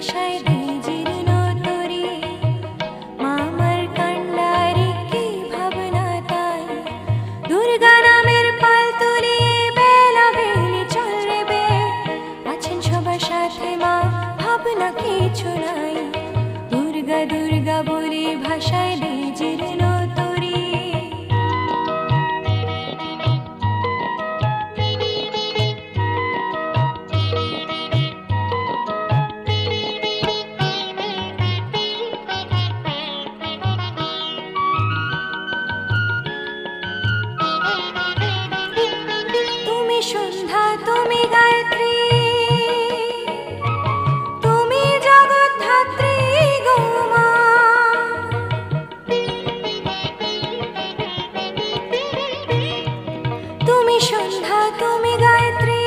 ভাষায় দেই জীর্ণ তরি। মামার কান্ডারি কি ভাবনা তাই, দুর্গা নামের পাল তুলিয়ে বেলা বেলি চলবে বে। আছেন সবার সাথে মা, ভাবনা কিছু নাই, দুর্গা দুর্গা বলে ভাষায় দেই জীর্ণ তরি। তুমি সন্ধ্যা, তুমি গায়ত্রী, তুমি জগদ্ধাত্রী গো মা। তুমি সন্ধ্যা, তুমি গায়ত্রী,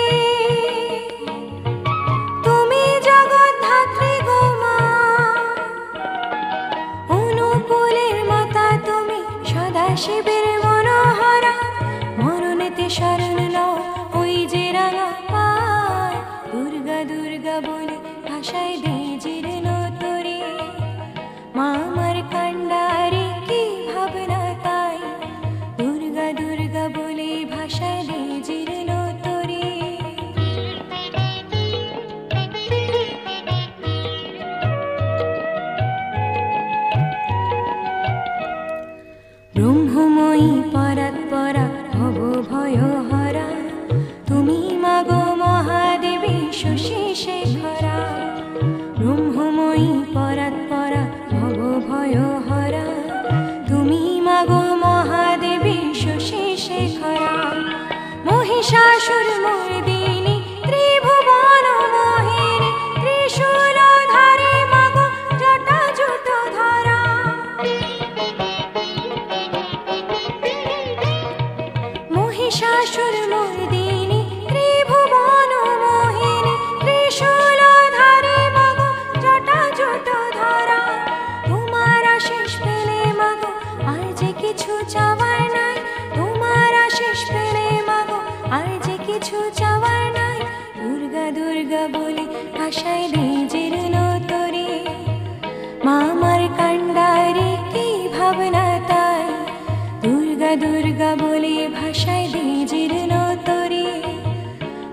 তুমি জগদ্ধাত্রী গো মা। অনুকূলের মাতা তুমি, সদাশিবের মনোহরা, মরণেতে শরণ লও ওই যে রাঙা পায়। দুর্গা দুর্গা বলে ভাষায় দেই জীর্ণ তরি। মামার কান্ডারি কি ভাবনা তাই, দুর্গা দুর্গা বলে ভাষায় দেই জীর্ণ তরি। ব্রহ্মময়ী পরাৎপরা ভব ভয় হরা, তুমি মাগো মহাদেবী শশী শেখরা। ব্রহ্মময়ী পরাৎপরা ভব ভয় হরা, তুমি মাগো মহাদেবী শশী শেখরা। মহিষাসুর মর্দিনী ত্রিভুবন মোহিনী, ত্রিশূলধারী মাগো জটা জুট ধরা। মহিষাসুর মর্দিনী ত্রিভুবন মোহিনী, ত্রিশূলধারী মাগো জটা জুট ধরা। তোমার আশিস পেলে মাগো আর যে কিছু চাওয়ার নাই, তোমার আশিস পেলে মাগো আর যে কিছু চাওয়ার নাই। দুর্গা দুর্গা বলে ভাষায় দেই জীর্ণ তরি। মামার কান্ডারি কি ভাবনা তাই, দুর্গা দুর্গা বলে ভাষায় দেই জীর্ণ তরি।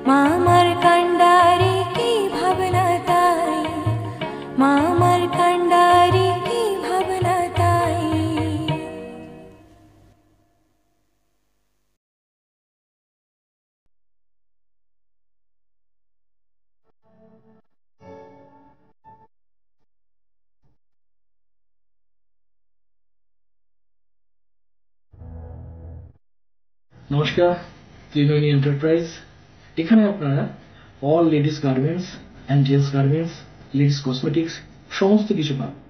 মামার কান্ডারি কি ভাবনা তাই, মামার কান্ডারি কি ভাবনা তাই। নমস্কার, ত্রিনয়নী এন্টারপ্রাইজ। এখানে আপনারা all ladies garments and gents garments, ladies cosmetics সমস্ত কিছু পাবেন।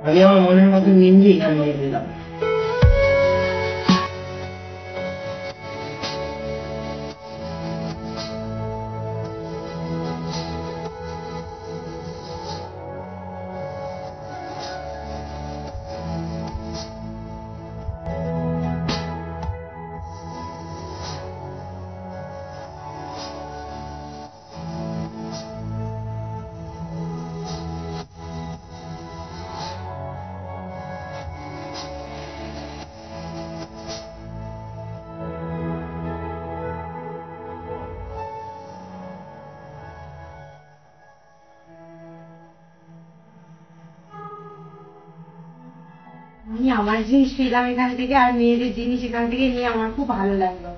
আমি আমার মনের মতো নিয়ে এখানে নিয়ে দিলাম। আমি আমার জিনিস পেলাম এখান থেকে, আর মেয়েদের জিনিস এখান থেকে নিয়ে আমার খুব ভালো লাগলো।